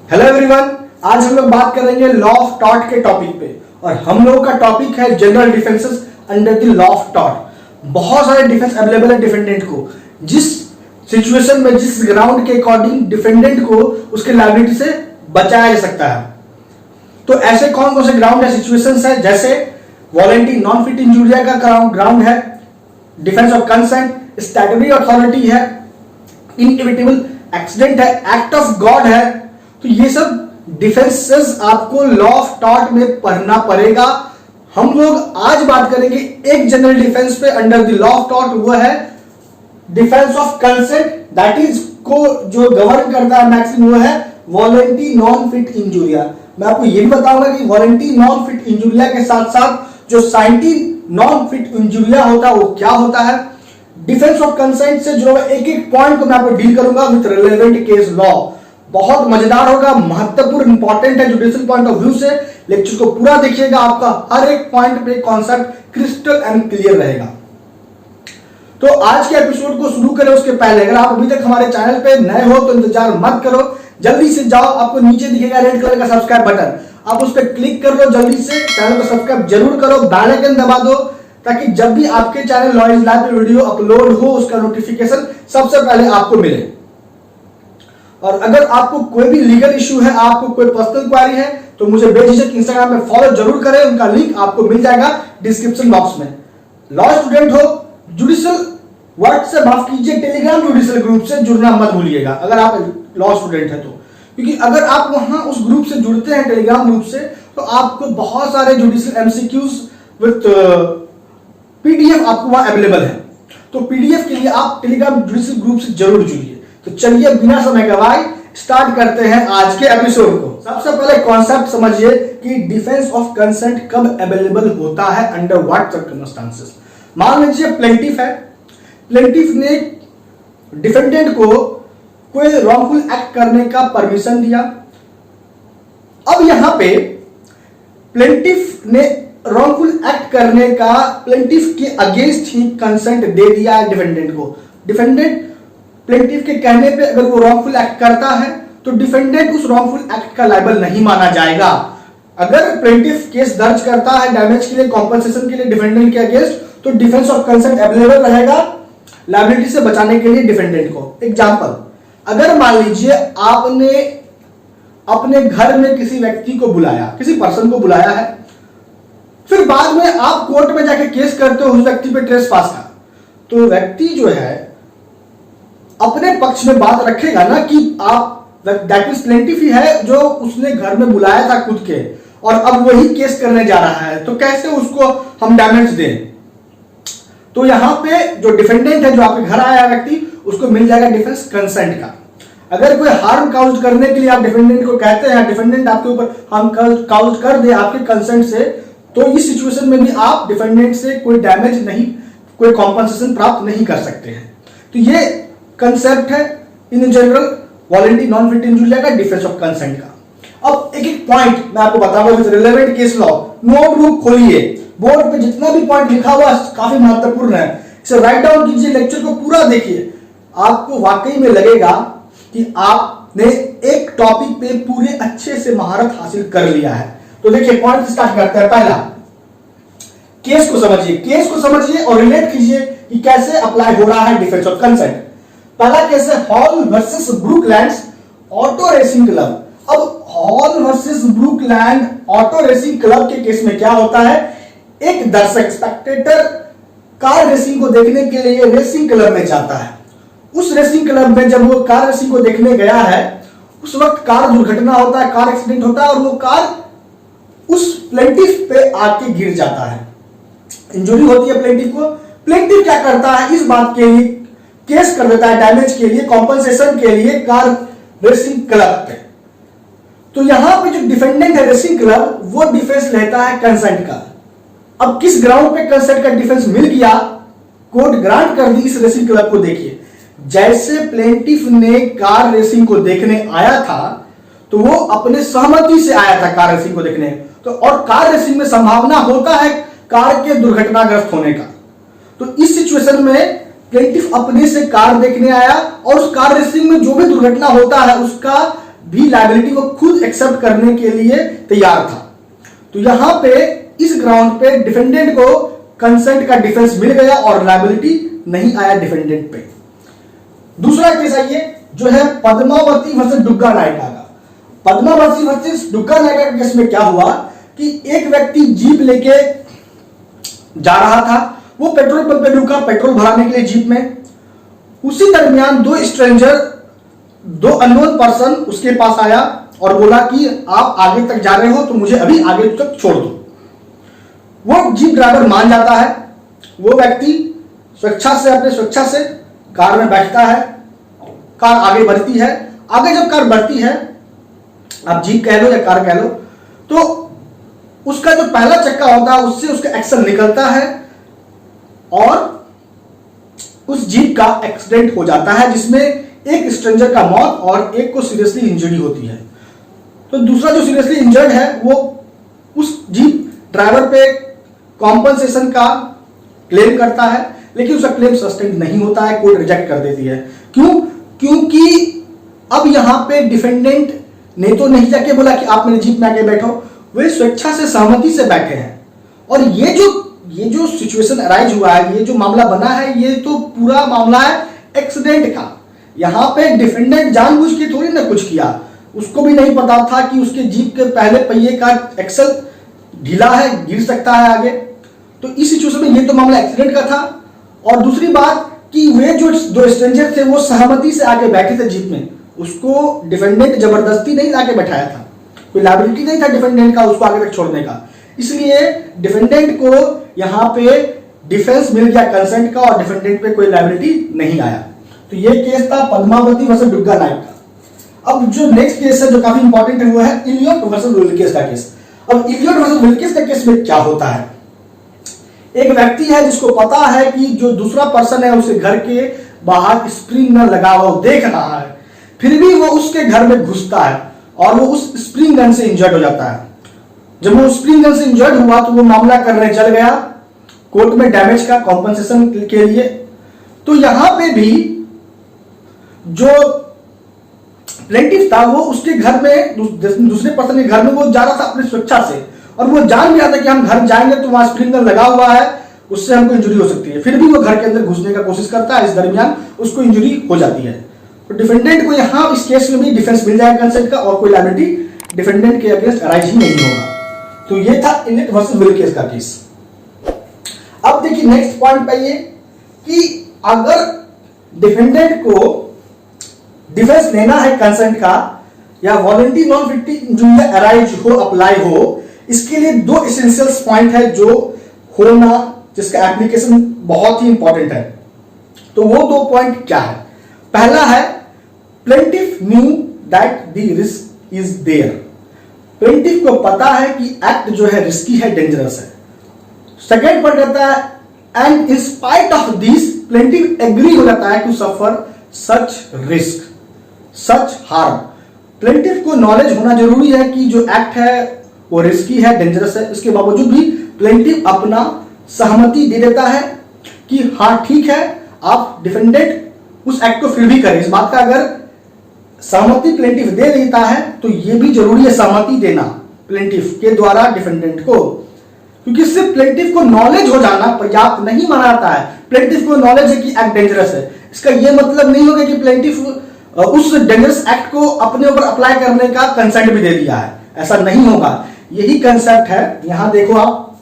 Hello everyone, आज हम लोग बात करेंगे लॉ ऑफ टॉर्ट के टॉपिक पे। और हम लोगों का टॉपिक है general defences under the law of tort. बहुत सारे डिफेंस अवेलेबल है डिफेंडेंट को, जिस सिचुएशन में जिस ग्राउंड के अकॉर्डिंग डिफेंडेंट को उसके लायबिलिटी से बचाया जा सकता है। तो ऐसे कौन कौन से ग्राउंड है, सिचुएशंस है, जैसे वॉलेंटी नॉन फिट इंजूरिया का ग्राउंड है, defence of consent, statutory authority है, इनएविटेबल एक्सीडेंट है, एक्ट ऑफ गॉड है। तो ये सब डिफेंसेस आपको लॉ ऑफ टॉर्ट में पढ़ना पड़ेगा। हम लोग आज बात करेंगे एक जनरल डिफेंस पे under the law of tort, वो है defence of consent. That is को जो गवर्न करता है मैक्सिमम वो है वॉलेंटी नॉन फिट इंजूरिया। मैं आपको ये भी बताऊंगा कि वॉलेंटी नॉन फिट इंजूरिया के साथ साथ जो साइंटी नॉन फिट इंजूरिया होता है वो क्या होता है। डिफेंस ऑफ कंसेंट से जो एक एक पॉइंट को मैं आपको डील करूंगा विद रिलेवेंट केस लॉ। बहुत मजेदार होगा, महत्वपूर्ण इंपॉर्टेंट है जुडिशियल पॉइंट ऑफ व्यू से। लेक्चर को पूरा देखिएगा, आपका हर एक पॉइंट पे कॉन्सेप्ट क्रिस्टल एंड क्लियर रहेगा। तो आज के एपिसोड को शुरू करें उसके पहले अगर आप अभी तक हमारे चैनल पे नए हो तो इंतजार मत करो, जल्दी से जाओ। आपको नीचे दिखेगा रेड कलर का सब्सक्राइब बटन, आप उस पर क्लिक कर लो, जल्दी से चैनल को सब्सक्राइब जरूर करो, बेल आइकन दबा दो, ताकि जब भी आपके चैनल लॉ इज लाइव पे वीडियो अपलोड हो उसका नोटिफिकेशन सबसे पहले आपको मिले। और अगर आपको कोई भी लीगल इश्यू है, आपको कोई पर्सनल क्वेरी है, तो मुझे बेझिझक इंस्टाग्राम पे फॉलो जरूर करें, उनका लिंक आपको मिल जाएगा डिस्क्रिप्शन बॉक्स में। लॉ स्टूडेंट हो, जुडिशियल व्हाट्सएप माफ कीजिए टेलीग्राम जुडिशियल ग्रुप से जुड़ना मत भूलिएगा अगर आप लॉ स्टूडेंट है तो, क्योंकि अगर आप वहां उस ग्रुप से जुड़ते हैं टेलीग्राम ग्रुप से, तो आपको बहुत सारे जुडिशियल एमसीक्यूज विद पीडीएफ आपको वहां अवेलेबल है। तो पीडीएफ के लिए आप टेलीग्राम जुडिशियल ग्रुप से जरूर जुड़िए। तो चलिए बिना समय गवाए स्टार्ट करते हैं आज के एपिसोड को। सबसे पहले कॉन्सेप्ट समझिए कि डिफेंस ऑफ कंसेंट कब अवेलेबल होता है, अंडर व्हाट सर्कमस्टांसेस। मान लीजिए प्लेंटिफ है, प्लेंटिफ ने डिफेंडेंट को कोई रॉन्गफुल एक्ट करने का परमिशन दिया। अब यहां पे प्लेंटिफ ने रॉन्गफुल एक्ट करने का प्लेंटिफ के अगेंस्ट ही कंसेंट दे दिया है डिफेंडेंट को। डिफेंडेंट प्लेंटिफ के कहने पे अगर वो रॉन्गफुल एक्ट करता है तो डिफेंडेंट उस रॉन्गफुल एक्ट का लायबल नहीं माना जाएगा। अगर प्लेंटिफ केस दर्ज करता है डैमेज के लिए, कॉम्पनसेशन के लिए डिफेंडेंट के अगेंस्ट, तो डिफेंस ऑफ कंसेंट अवेलेबल रहेगा लायबिलिटी से बचाने के लिए डिफेंडेंट को। एग्जांपल, अगर मान लीजिए आपने अपने घर में किसी व्यक्ति को बुलाया, किसी पर्सन को बुलाया है, फिर बाद में आप कोर्ट में जाके केस करते हो उस व्यक्ति पे ट्रेसपास का, तो व्यक्ति जो है अपने पक्ष में बात रखेगा ना कि आप दैट इज प्लेंटिफ ही है जो उसने घर में बुलाया था खुद के, और अब वही केस करने जा रहा है, तो कैसे उसको हम डैमेज दें। तो यहां पे जो डिफेंडेंट है, जो आपके घर आया व्यक्ति, उसको मिल जाएगा डिफेंस कंसेंट का। अगर कोई हार्म काउज करने के लिए आप डिफेंडेंट को कहते हैं, डिफेंडेंट आपके ऊपर हार्म काउज कर दे आपके कंसेंट से, तो इस सिचुएशन में भी आप डिफेंडेंट से कोई डैमेज नहीं, कोई कॉम्पनसेशन प्राप्त नहीं कर सकते हैं। तो ये कंसेप्ट है in general volenti non fit injuria का, डिफेंस ऑफ कंसेंट का। अब एक एक पॉइंट मैं आपको बताऊंगा with relevant case law. Notebook खोलिए, बोर्ड पे जितना भी पॉइंट लिखा हुआ काफी महत्वपूर्ण है, इसे राइट डाउन कीजिए, लेक्चर को पूरा देखिए। आपको वाकई में लगेगा कि आपने एक टॉपिक पे पूरे अच्छे से महारत हासिल कर लिया है। तो देखिए पॉइंट स्टार्ट करते हैं। पहला, केस को समझिए, केस को समझिए और रिलेट कीजिए कि कैसे अप्लाई हो रहा है डिफेंस ऑफ कंसेंट। पहला केस है Hall versus Brooklands Auto Racing Club. अब Hall versus Brooklands Auto Racing Club के केस में क्या होता है, एक दर्शक स्पेक्टेटर कार रेसिंग को देखने के लिए रेसिंग क्लब में जाता है। उस रेसिंग क्लब में जब वो कार रेसिंग को देखने गया है, उस वक्त कार दुर्घटना होता है, कार एक्सीडेंट होता है, और वो कार उस प्लेंटिफ पे आके गिर जाता है, इंजरी होती है प्लेंटिफ को। प्लेंटिफ क्या करता है, इस बात के लिए केस कर देता है डैमेज के लिए, कॉम्पनसेशन के लिए कार रेसिंग क्लब पे। तो यहां पे जो डिफेंडेंट है रेसिंग क्लब, वो डिफेंस लेता है कंसेंट का। अब किस ग्राउंड पे कंसेंट का डिफेंस मिल गया, कोर्ट ग्रांट कर दी इस रेसिंग क्लब को। देखिए, जैसे प्लेंटिफ ने कार रेसिंग को देखने आया था, तो वो अपने सहमति से आया था कार रेसिंग को देखने, तो और कार रेसिंग में संभावना होता है कार के दुर्घटनाग्रस्त होने का। तो इस सिचुएशन में प्लेंटिफ अपने से कार देखने आया और उस कार रेसिंग में जो भी दुर्घटना होता है उसका भी लायबिलिटी को खुद एक्सेप्ट करने के लिए तैयार था। तो यहां पे इस ग्राउंड पे डिफेंडेंट को कंसेंट का डिफेंस मिल गया और लायबिलिटी नहीं आया डिफेंडेंट पे। दूसरा केस आइए जो है पद्मावती वर्सेस डुग्गा नायका का। पद्मावती वर्सेस डुग्गा नायका के केस में क्या हुआ कि एक व्यक्ति जीप लेके जा रहा था, वो पेट्रोल पंप पे रुका पेट्रोल भराने के लिए जीप में। उसी दरमियान दो अननोन पर्सन उसके पास आया और बोला कि आप आगे तक जा रहे हो तो मुझे अभी आगे तक छोड़ दो। वो जीप ड्राइवर मान जाता है, वो व्यक्ति अपने स्वेच्छा से कार में बैठता है, कार आगे बढ़ती है। आगे जब कार बढ़ती है, आप जीप कह लो या कार कह लो, तो उसका जो पहला चक्का होता है उससे उसका एक्सल निकलता है और उस जीप का एक्सीडेंट हो जाता है, जिसमें एक स्ट्रेंजर का मौत और एक को सीरियसली इंजरी होती है। तो दूसरा जो सीरियसली इंजर्ड है वो उस जीप ड्राइवर पे कॉम्पनसेशन का क्लेम करता है, लेकिन उसका क्लेम सस्टेन नहीं होता है, कोर्ट रिजेक्ट कर देती है। क्यों? क्योंकि अब यहां पे डिफेंडेंट ने तो नहीं जाके बोला कि आप मेरे जीप में आके बैठो, वे स्वेच्छा से सहमति से बैठे हैं। और ये जो सिचुएशन अराइज हुआ है, ये जो मामला बना है, ये तो पूरा मामला है एक्सीडेंट का। यहां पे डिफेंडेंट जानबूझ के थोड़ी ना कुछ किया, उसको भी नहीं पता था कि उसके जीप के पहले पहिए का एक्सल ढीला है, गिर सकता है आगे। तो इस सिचुएशन में ये तो मामला एक्सीडेंट का था। और दूसरी बात कि वे जो दो स्ट्रेंजर थे वो सहमति से आके बैठे थे जीप में, उसको डिफेंडेंट जबरदस्ती नहीं लाके बैठाया था, कोई लायबिलिटी नहीं था डिफेंडेंट का उसको आगे तक छोड़ने का। इसलिए डिफेंडेंट को यहां पे डिफेंस मिल गया कंसेंट का और डिफेंडेंट पे कोई लायबिलिटी नहीं आया। तो ये केस था पद्मावती वर्सेस डुग्गा नायक का। अब जो नेक्स्ट केस है जो काफी इंपॉर्टेंट है वो है इलियट वर्सेस विल्किस का केस। अब इलियट वर्सेस विल्किस के केस में क्या होता है, एक व्यक्ति है जिसको पता है कि जो दूसरा पर्सन है उसके घर के बाहर स्प्रिंग गन लगा हुआ देख रहा है, फिर भी वो उसके घर में घुसता है और वो उस स्प्रिंग गन से इंजर्ड हो जाता है। जब वो स्प्रिंग गन से इंजर्ड हुआ तो वो मामला करने चल गया कोर्ट में डैमेज का कॉम्पनसेशन के लिए। तो यहां पे भी जो प्लेंटिफ था वो उसके घर में दूसरे पर्सन के घर में वो जा रहा था अपनी स्वेच्छा से, और वो जान भी रहा था कि हम घर जाएंगे तो वहां स्प्रिंग गन लगा हुआ है, उससे हमको इंजरी हो सकती है। फिर भी वो घर के अंदर घुसने का कोशिश करता है, इस दरमियान उसको इंजरी हो जाती है। तो डिफेंडेंट को यहां इस केस में भी डिफेंस मिल जाएगा कंसेंट का और कोई लायबिलिटी डिफेंडेंट के अगेंस्ट अराइज ही नहीं होगा। तो ये था इलियट वर्सेस विल्किस का केस। अब देखिए नेक्स्ट पॉइंट पे ये कि अगर डिफेंडेंट को डिफेंस लेना है कंसेंट का या वॉलंटरी नॉन फिक्टिंग इंजरी अराइज हो, अप्लाई हो, इसके लिए दो एसेंशियल्स पॉइंट है जो होना, जिसका एप्लीकेशन बहुत ही इंपॉर्टेंट है। तो वो दो पॉइंट क्या है? पहला है plaintiff knew that the risk is there. Plaintiff को पता है कि एक्ट जो है रिस्की है, डेंजरस है। सेकेंड पॉइंट रहता है and in spite of this plaintiff agree हो जाता है to suffer such risk, such harm. Plaintiff को नॉलेज होना जरूरी है कि जो एक्ट है वो रिस्की है, डेंजरस है। इसके बावजूद भी प्लेंटिफ अपना सहमति दे देता है कि हाँ ठीक है, आप डिफेंडेंट उस एक्ट को फिर भी करें। इस बात का अगर सहमति प्लेंटिफ दे देता है तो यह भी जरूरी है सहमति देना प्लेंटिफ के द्वारा डिफेंडेंट को, क्योंकि सिर्फ प्लेंटिफ को नॉलेज हो जाना पर्याप्त नहीं माना जाता है। प्लेंटिफ को नॉलेज है कि एक्ट डेंजरस है, इसका यह मतलब नहीं होगा कि प्लेंटिफ उस डेंजरस एक्ट को अपने ऊपर अप्लाई करने का कंसेंट भी दे दिया है, ऐसा नहीं होगा। यही कंसेप्ट है, यहां देखो आप,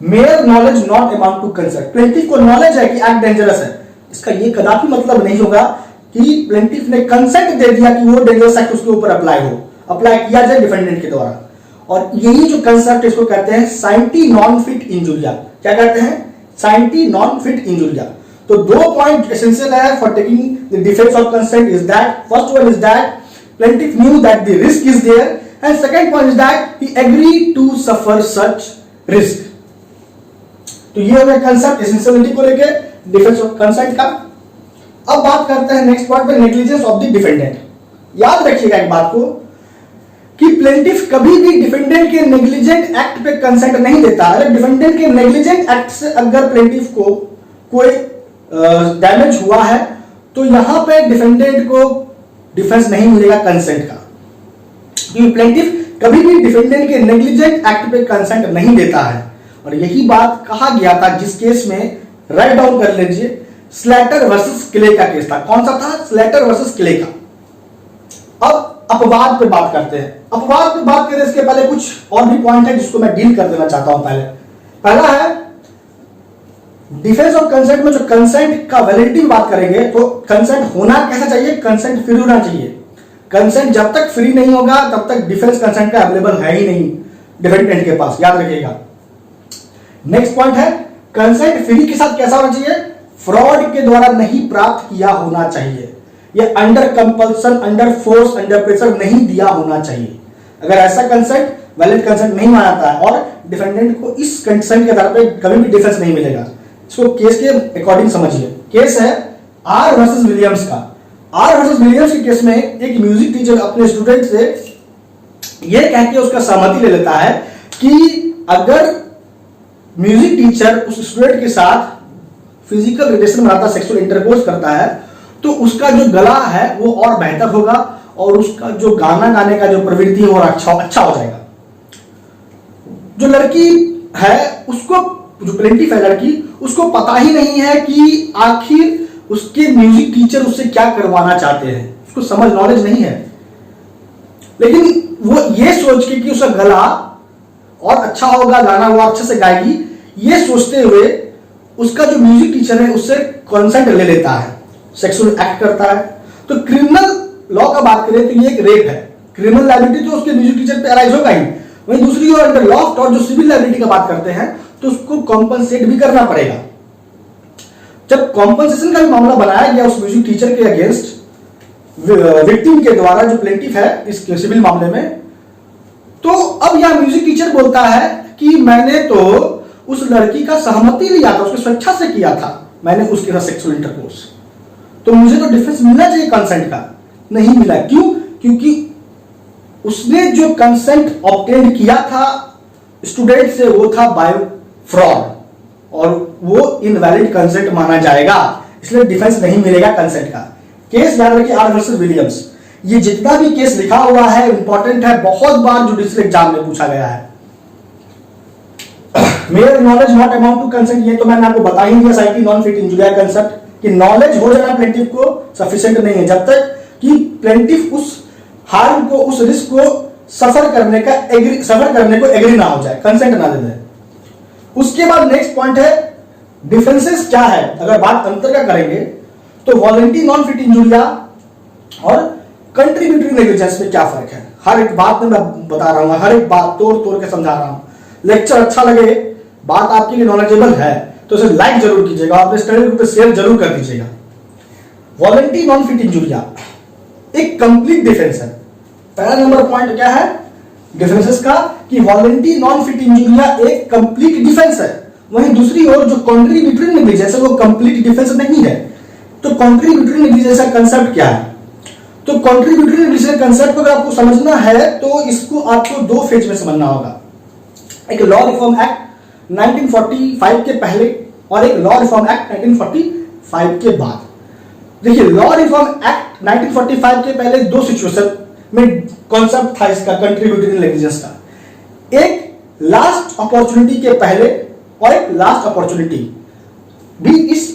mere knowledge not amount to consent. Plaintiff को नॉलेज है कि एक्ट डेंजरस है, इसका यह कदापि मतलब नहीं होगा कि प्लेंटिफ ने कंसेंट दे दिया कि वो डेंजरस एक्ट उसके ऊपर अप्लाई किया जाए डिफेंडेंट के द्वारा। और यही जो कंसेप्ट इसको कहते हैं साइंटी नॉन फिट इंजुरिया। क्या कहते हैं? Scienti non fit injuria. तो दो पॉइंट एसेंशियल है for taking the defence of consent is that first one is that plaintiff knew that the risk is there and second point is that he agree to suffer such risk. तो ये हो गया concept essentiality को लेके defence of consent का। अब बात करते हैं नेक्स्ट पॉइंट पे, नेग्लिजेंस ऑफ द डिफेंडेंट। याद रखिएगा एक बात को कि प्लेंटिफ कभी भी डिफेंडेंट के नेग्लिजेंट एक्ट पे कंसेंट नहीं देता। अगर डिफेंडेंट के नेग्लिजेंट एक्ट से अगर प्लेंटिफ को कोई डैमेज हुआ है तो यहां पे डिफेंडेंट को डिफेंस नहीं मिलेगा कंसेंट का, क्योंकि प्लेंटिफ कभी भी डिफेंडेंट के नेग्लिजेंट एक्ट पे कंसेंट नहीं देता है। और यही बात कहा गया था जिस केस में, राइट डाउन कर लीजिए, स्लेटर वर्सेस क्ले का केस था। कौन सा था? स्लेटर वर्सेस क्ले का। अब अपवाद पे बात करते हैं। अपवाद पे बात करें इसके पहले कुछ और भी पॉइंट है जिसको मैं डील कर देना चाहता हूं। पहला है डिफेंस ऑफ कंसेंट में जो कंसेंट का वैलिडिटी में बात करेंगे तो कंसेंट होना कैसा चाहिए? कंसेंट फ्री होना चाहिए। कंसेंट जब तक फ्री नहीं होगा तब तक डिफेंस कंसेंट का अवेलेबल है ही नहीं डिफेंडेंट के पास, याद रखिएगा। नेक्स्ट पॉइंट है कंसेंट फ्री के साथ कैसा होना चाहिए? फ्रॉड के द्वारा नहीं प्राप्त किया होना चाहिए, या under compulsion, under force, under pressure नहीं दिया होना चाहिए। अगर ऐसा कंसेंट वैलिड कंसेंट नहीं माना जाता है और डिफेंडेंट को इस कंसेंट के आधार पर कभी भी डिफेंस नहीं मिलेगा। इसको केस के अकॉर्डिंग समझिए। केस है आर वर्सेस विलियम्स का। आर वर्सेस विलियम्स के केस में एक म्यूजिक टीचर अपने स्टूडेंट से यह कह के उसका सहमति ले लेता है कि अगर म्यूजिक टीचर उस स्टूडेंट के साथ फिजिकल रिलेशन बनाता, सेक्सुअल इंटरकोर्स करता है, तो उसका जो गला है वो और बेहतर होगा और उसका जो गाना गाने का जो प्रवृत्ति है वो अच्छा हो जाएगा। जो लड़की है उसको, जो प्लेंटिफ है लड़की, उसको पता ही नहीं है कि आखिर उसके म्यूजिक टीचर उससे क्या करवाना चाहते हैं, उसको समझ नॉलेज नहीं है। लेकिन वो ये सोच के कि उसका गला और अच्छा होगा, गाना वो अच्छे से गाएगी, ये सोचते हुए उसका जो म्यूजिक टीचर है उससे कंसेंट ले लेता है, सेक्सुअल एक्ट करता है। तो क्रिमिनल लॉ का बात करें तो ये एक रेप है। क्रिमिनल लायबिलिटी तो उसके म्यूजिक टीचर पे अराइज होगा ही। वहीं दूसरी ओर अंडर लॉ ऑफ टॉर्ट जो सिविल लायबिलिटी का बात करते हैं तो उसको कॉम्पनसेट भी करना पड़ेगा। जब कॉम्पनसेशन का भी मामला बनाया गया उस म्यूजिक टीचर के अगेंस्ट विक्टिम के द्वारा, जो प्लेंटिफ है इस सिविल मामले में, तो अब यह म्यूजिक टीचर बोलता है कि मैंने तो उस लड़की का सहमति लिया था, उसकी स्वेच्छा से किया था मैंने उसके साथ सेक्सुअल इंटरकोर्स, तो मुझे तो डिफेंस मिलना चाहिए कंसेंट का। नहीं मिला। क्यों? क्योंकि उसने जो कंसेंट ऑब्टेन किया था स्टूडेंट से वो था बाय फ्रॉड और वो इनवैलिड कंसेंट माना जाएगा, इसलिए डिफेंस नहीं मिलेगा कंसेंट का। केस याद रखिए आर वर्सेस विलियम्स। ये जितना भी केस लिखा हुआ है इंपॉर्टेंट है, बहुत बार जुडिशियल एग्जाम में पूछा गया है। Mere knowledge not amount to consent, ये तो मैंने आपको बता ही दिया साइटी नॉन फिट इंजुरिया कंसेप्ट कि नॉलेज हो जाना प्लेंटिफ को सफिशिएंट नहीं है जब तक कि प्लेंटिफ उस हार्म को, उस रिस्क को सफर करने को एग्री ना हो जाए, कंसेंट ना दे दे। उसके बाद नेक्स्ट पॉइंट है डिफरेंसेस क्या है। अगर बात अंतर का करेंगे तो वॉलंटरी नॉन फिट इंजुरिया और कंट्रीब्यूटरी नेग्लिजेंस में क्या फर्क है। हर एक बात में मैं बता रहा हूं, हर एक बात तोड़ तोड़ के समझा रहा हूं। लेक्चर अच्छा लगे, बात आपके लिए नॉलेजेबल है तो इसे लाइक जरूर कीजिएगा, अपने स्टडी ग्रुप पे शेयर जरूर कर दीजिएगा। वॉलंटरी नॉन फिट इंजुरिया एक कंप्लीट डिफेंस है। पहला नंबर पॉइंट क्या है डिफरेंसेस का कि वॉलंटरी नॉन फिट इंजुरिया एक कंप्लीट डिफेंस है, वहीं दूसरी ओर जो कंट्रीब्यूटरी नेग्लिजेंस है वो कंप्लीट डिफेंस नहीं है। तो कंट्रीब्यूटरी नेग्लिजेंस का कंसेप्ट क्या है? तो कंट्रीब्यूटरी नेग्लिजेंस कंसेप्ट को अगर आपको समझना है तो इसको आपको दो फेज में समझना होगा। एक लॉ रिफॉर्म एक्ट 1945 के पहले और एक लॉ रिफॉर्म एक्ट 1945 के बाद। देखिए लॉ रिफॉर्म एक्ट 1945 के पहले दो सिचुएशन में कॉन्सेप्ट था इसका कंट्रीब्यूटरी नेग्लिजेंस का। एक लास्ट अपॉर्चुनिटी के पहले और एक लास्ट अपॉर्चुनिटी भी इस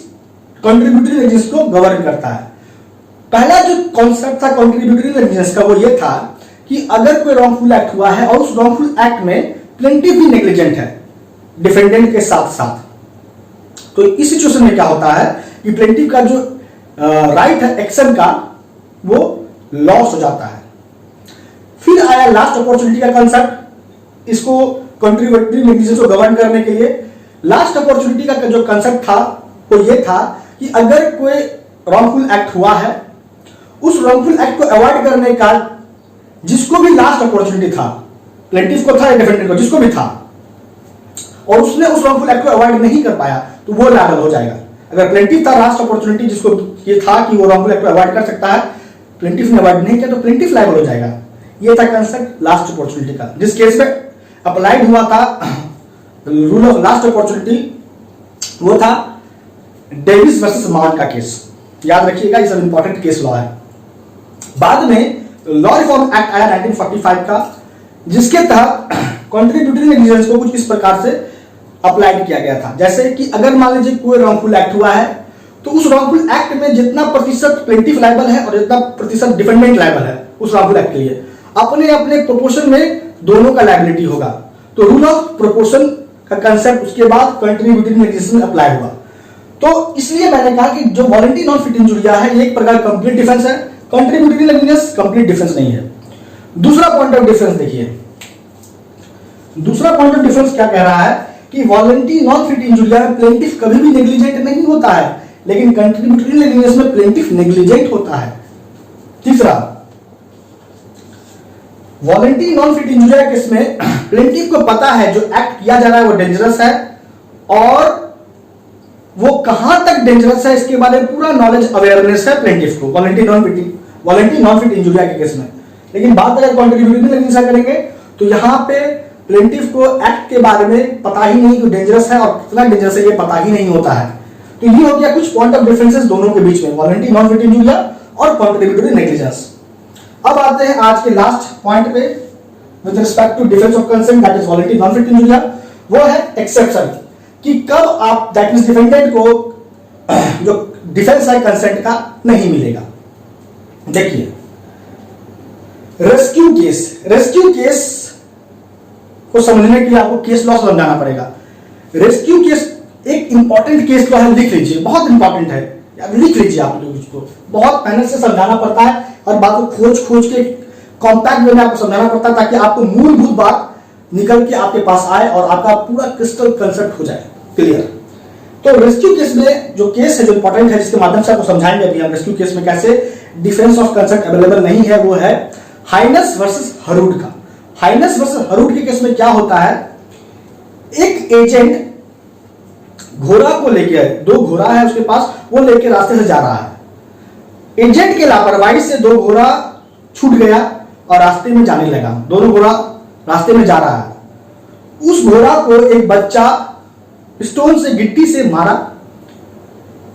कंट्रीब्यूटरी नेग्लिजेंस को गवर्न करता है। पहला जो कॉन्सेप्ट था कंट्रीब्यूटरी नेग्लिजेंस का वो ये था कि अगर कोई रॉन्गफुल एक्ट हुआ है और उस रॉन्गफुल एक्ट में प्लेंटिफ भी नेग्लिजेंट है डिफेंडेंट के साथ साथ, तो इस सिचुएशन में क्या होता है कि प्लेंटिफ का जो राइट है एक्शन का वो लॉस हो जाता है। फिर आया लास्ट अपॉर्चुनिटी का कंसेप्ट, इसको कंट्रीब्यूटरी नेग्लिजेंस को गवर्न करने के लिए लास्ट अपॉर्चुनिटी का जो कंसेप्ट था वो ये था कि अगर कोई रॉन्गफुल एक्ट हुआ है, उस रॉन्गफुल एक्ट को अवॉइड करने का जिसको भी लास्ट अपॉर्चुनिटी था, प्लेंटिफ को था या डिफेंडेंट को, जिसको भी था, और उसने उस रॉन्गफुल एक्ट को अवॉइड नहीं कर पाया तो वो लायबल हो जाएगा। अगर प्लेंटिफ था लास्ट अपॉर्चुनिटी जिसको ये था कि वो रॉन्गफुल एक्ट को अवॉइड कर सकता है, प्लेंटिफ ने अवॉइड नहीं किया तो प्लेंटिफ लायबल हो जाएगा। ये था कंसेप्ट लास्ट अपॉर्चुनिटी का, जिस केस में अप्लाइड हुआ था रूल ऑफ लास्ट अपॉर्चुनिटी वो था डेविस वर्सेस मान का केस। याद रखिएगा, ये सब इंपॉर्टेंट केस लॉ है। बाद में लॉ रिफॉर्म एक्ट आया 1945 का, जिसके तहत कंट्रीब्यूटरी नेग्लिजेंस को कुछ इस प्रकार से अप्लाई किया गया था। जैसे कि अगर मान लीजिए कोई रॉन्गफुल एक्ट हुआ है तो उस रॉन्गफुल एक्ट में जितना प्रतिशत प्लेंटिफ लायबल है और जितना प्रतिशत डिफेंडेंट लायबल है उस रॉन्गफुल एक्ट के लिए, अपने अपने प्रोपोर्शन में दोनों का लायबिलिटी होगा। तो रूल ऑफ प्रोपोर्शन का कंसेप्ट उसके बाद कंट्रीब्यूटरी नेग्लिजेंस में अप्लाई हुआ। तो इसलिए मैंने कहा कि जो वॉलंटरी नॉन फिट इंजुरिया है ये एक प्रकार कंप्लीट डिफेंस है, कंट्रीब्यूटरी नेग्लिजेंस कंप्लीट डिफेंस नहीं है। दूसरा पॉइंट ऑफ डिफरेंस देखिए, दूसरा पॉइंट ऑफ डिफरेंस क्या कह रहा है कि वॉलंटरी नॉन फिट इंजुरिया में प्लेंटिफ कभी भी नेग्लिजेंट नहीं होता है, लेकिन कंट्रीब्यूटरी नेग्लिजेंस में प्लेंटिफ नेग्लिजेंट होता है। तीसरा, वॉलंटरी नॉन फिट इंजुरिया केस में प्लेंटिफ को पता है जो एक्ट किया जा रहा है वो डेंजरस है और वो कहां तक डेंजरस है इसके बारे में पूरा नॉलेज अवेयरनेस है प्लेंटिफ को वॉलंटरी नॉन फिट इंजुरिया के केस में। लेकिन बात अगर कंट्रीब्यूटरी नेग्लिजेंस करेंगे तो यहां पे प्लेंटिफ को एक्ट के बारे में पता ही नहीं कि डेंजरस है और कितना डेंजरस है ये पता ही नहीं होता है। तो ये हो गया कुछ पॉइंट ऑफ डिफरेंसेस दोनों के बीच में, वॉलंटरी नॉन फिट इंजुरिया और कंट्रीब्यूटरी नेग्लिजेंस। अब आते हैं आज के लास्ट पॉइंट पे with respect to defence of consent, that is volenti non fit injuria. वो है एक्सेप्शन, कि कब आप दैट मींस डिफेंडेंट को जो डिफेंस है कंसेंट का नहीं मिलेगा। देखिए, रेस्क्यू केस को समझने के लिए आपको केस लॉ समझाना पड़ेगा। रेस्क्यू केस एक इंपॉर्टेंट केस लॉ है, लिख लीजिए, बहुत इंपॉर्टेंट है, लिख लीजिए आप लोग इसको। बहुत मेहनत से समझाना पड़ता है और बात को खोज के कॉम्पैक्ट वे में आपको समझाना पड़ता है ताकि आपको मूलभूत बात निकल के आपके पास आए और आपका पूरा क्रिस्टल कंसेप्ट हो जाए क्लियर। तो रेस्क्यू केस में जो केस है जो इंपॉर्टेंट है जिसके माध्यम से आपको समझाएंगे अभी हम रेस्क्यू केस में कैसे डिफेंस ऑफ कंसेंट अवेलेबल नहीं है, वो है हाइनस वर्सेस हरूड का। हाइनस वर्सेस हरूड के केस में क्या होता है, एक एजेंट घोड़ा को लेके, दो घोड़ा है उसके पास, वो लेके रास्ते से जा रहा है। एजेंट के लापरवाही से दो घोड़ा छूट गया और रास्ते में जाने लगा, दोनों घोड़ा रास्ते में जा रहा है। उस घोड़ा को एक बच्चा स्टोन से, गिट्टी से मारा,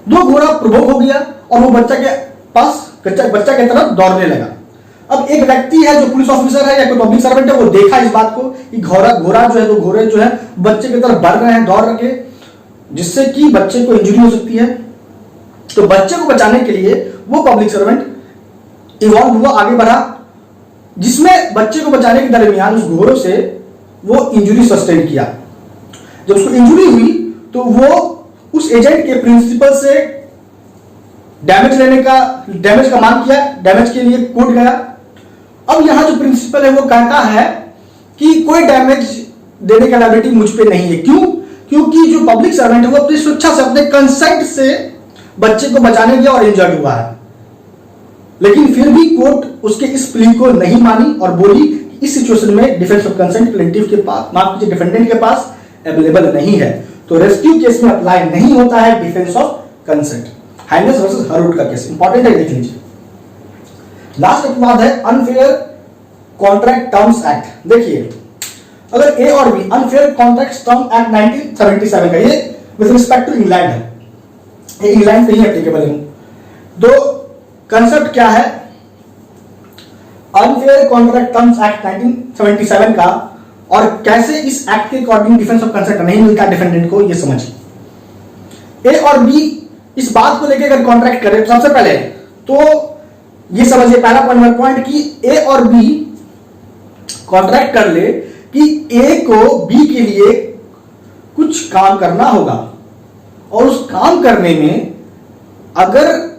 दो घोड़ा प्रोवोक हो गया और वो बच्चा के पास, बच्चा की तरफ दौड़ने लगा। अब एक व्यक्ति है जो पुलिस ऑफिसर है या कोई पब्लिक सर्वेंट है, वो देखा इस बात को कि घोड़ा जो है, दो घोड़े जो है बच्चे की तरफ बढ़ रहे हैं, दौड़ रहे, जिससे कि बच्चे को इंजरी हो सकती है। तो बच्चे को बचाने के लिए वो पब्लिक सर्वेंट इवॉल्व हुआ, आगे बढ़ा, जिसमें बच्चे को बचाने के दरमियान उस घोड़ों से वो इंजरी सस्टेन किया। जब उसको इंजरी हुई तो वो उस एजेंट के प्रिंसिपल से डैमेज का मांग किया, डैमेज के लिए कोर्ट गया। अब यहां जो प्रिंसिपल है वो कहता है कि कोई डैमेज देने का लायबिलिटी मुझ पे नहीं है। क्यों? क्योंकि जो पब्लिक सर्वेंट है वो अपनी स्वेच्छा से, अपने कंसेंट से बच्चे को बचाने गया और इंजर्ड हुआ है। लेकिन फिर भी कोर्ट उसके इस प्ली को नहीं मानी और बोली कि इस सिचुएशन में डिफेंस ऑफ कंसेंट प्लेंटिफ के पास, माफ कीजिए, डिफेंडेंट के पास अवेलेबल नहीं है। तो रेस्क्यू केस में अप्लाई नहीं होता है defence of consent. Haynes versus Harwood का केस इंपॉर्टेंट है, देख लीजिए। लास्ट अपवाद है अनफेयर कॉन्ट्रैक्ट टर्म्स एक्ट। देखिए, अगर ए और B, unfair contract term act 1977 का, ये विद रिस्पेक्ट टू इंग्लैंड है, ये इंग्लैंड पे ही एप्लीकेबल है। दो कंसेप्ट क्या है, अनफेयर कॉन्ट्रैक्ट टर्म्स एक्ट 1977 का, और कैसे इस एक्ट के अकॉर्डिंग डिफेंस ऑफ कंसेंट नहीं मिलता डिफेंडेंट को, ये समझिए। ए और बी इस बात को लेकर अगर कॉन्ट्रैक्ट करें, सबसे पहले तो ये समझिए, पहला पॉइंट कि ए और बी कॉन्ट्रैक्ट कर ले कि ए को बी के लिए कुछ काम करना होगा और उस काम करने में अगर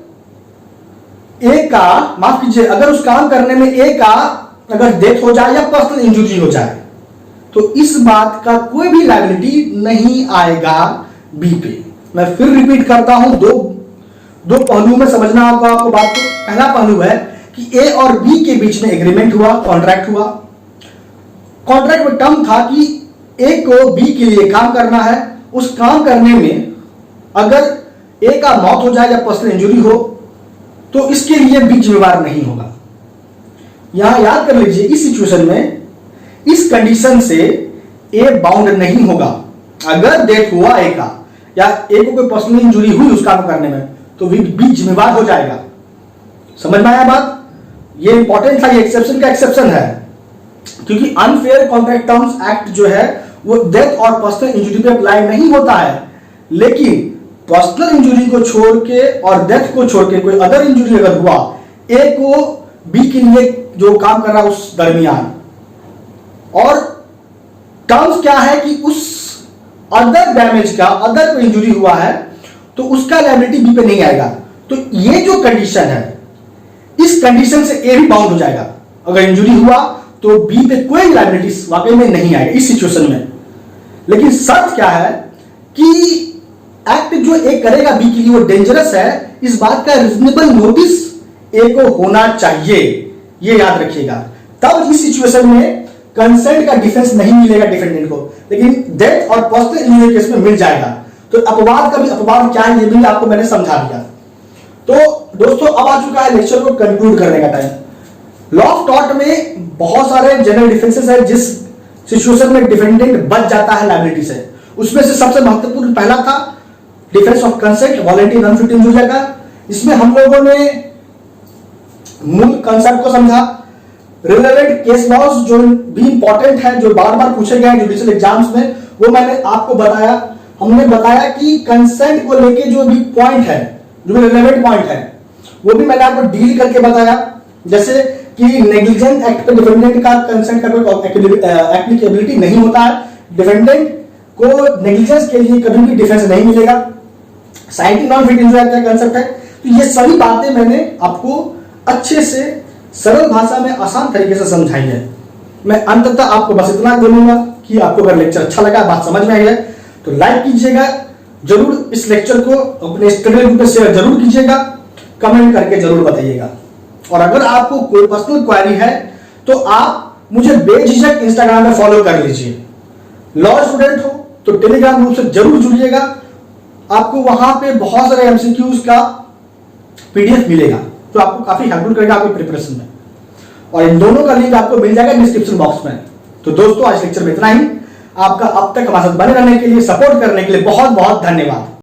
ए का, माफ कीजिए, अगर उस काम करने में ए का अगर डेथ हो जाए या पर्सनल इंजरी हो जाए तो इस बात का कोई भी लायबिलिटी नहीं आएगा बी पे। मैं फिर रिपीट करता हूं, दो पहलू में समझना होगा आपको बात को। पहला पहलू है कि ए और बी के बीच में एग्रीमेंट हुआ, कॉन्ट्रैक्ट हुआ। कॉन्ट्रैक्ट में टर्म था कि ए को बी के लिए काम करना है, उस काम करने में अगर ए का मौत हो जाए या पर्सनल इंजरी हो तो इसके लिए बी जिम्मेवार नहीं होगा। यहां याद कर लीजिए, इस सिचुएशन में, इस कंडीशन से ए बाउंड नहीं होगा। अगर डेथ हुआ ए का या ए को कोई पर्सनल इंजरी हुई उस काम करने में तो बी जिम्मेवार हो जाएगा। समझ में आया बात? ये इंपॉर्टेंट था, ये एक्सेप्शन का एक्सेप्शन है, क्योंकि अनफेयर कॉन्ट्रैक्ट टर्म्स एक्ट जो है वो डेथ और पर्सनल इंजरी पे अप्लाई नहीं होता है, लेकिन पर्सनल इंजरी को छोड़ के और डेथ को छोड़ के कोई अदर इंजरी अगर हुआ ए को बी के लिए जो काम कर रहा है उस दरमियान, और टर्म्स क्या है कि उस अदर डैमेज का, अदर कोई इंजरी हुआ है तो उसका लायबिलिटी बी पे नहीं आएगा। तो ये जो कंडीशन है, इस कंडीशन से ए भी बाउंड हो जाएगा। अगर इंजरी हुआ तो बी पे कोई लायबिलिटी वाकई में नहीं आएगा इस सिचुएशन में। लेकिन शर्त क्या है कि एक्ट जो ए करेगा बी के लिए वो डेंजरस है, इस बात का रीजनेबल नोटिस ए को होना चाहिए, ये याद रखिएगा। तब इस सिचुएशन में कंसेंट का डिफेंस नहीं मिलेगा डिफेंडेंट को, लेकिन डेथ और पर्सनल इंजरी केस में मिल जाएगा। तो अपवाद का भी अपवाद क्या है ये भी आपको मैंने समझा दिया। तो दोस्तों अब आ चुका है लेक्चर को कंक्लूड करने का टाइम। लॉ ऑफ टॉर्ट में बहुत सारे जनरल डिफेंसेस है जिस सिचुएशन में डिफेंडेंट बच जाता है लायबिलिटी से। उसमें से सबसे महत्वपूर्ण पहला था defence of consent, voluntary non fit injury का। इसमें हम लोगों ने मूल कंसेप्ट को समझा। रिलेवेंट केस लॉज जो भी इंपॉर्टेंट है, जो बार बार पूछे गए जुडिशियल एग्जाम्स में, वो मैंने आपको बताया। हमने बताया कि कंसेंट को लेके जो भी पॉइंट है, जो भी रिलेवेंट पॉइंट है, वो भी मैंने आपको डील करके बताया। जैसे कि नेग्लिजेंट एक्ट पे डिफेंडेंट का कंसेंट का कोई एप्लीकेबिलिटी नहीं होता है, डिफेंडेंट को नेग्लिजेंस के लिए कभी भी डिफेंस नहीं मिलेगा। साइंटिफिक नॉन फिट इंजरी का कंसेप्ट है। तो ये सभी बातें मैंने आपको अच्छे से सरल भाषा में आसान तरीके से समझाई है। मैं अंततः आपको बस इतना बोलूंगा कि आपको अगर लेक्चर अच्छा लगा, बात समझ में आई है, तो लाइक कीजिएगा जरूर, इस लेक्चर को अपने स्टडी ग्रुप पे शेयर जरूर कीजिएगा, कमेंट करके जरूर बताइएगा। और अगर आपको कोई पर्सनल क्वेरी है तो आप मुझे बेझिझक इंस्टाग्राम में फॉलो कर लीजिए। लॉ स्टूडेंट हो तो टेलीग्राम ग्रुप से जरूर जुड़िएगा, आपको वहां पे बहुत सारे एमसीक्यूज का पीडीएफ मिलेगा जो आपको काफी हेल्पफुल करेगा आपकी प्रिपरेशन में। और इन दोनों का लिंक आपको मिल जाएगा डिस्क्रिप्शन बॉक्स में। तो दोस्तों आज लेक्चर में इतना ही। आपका अब तक हमारे साथ बने रहने के लिए, सपोर्ट करने के लिए बहुत बहुत धन्यवाद।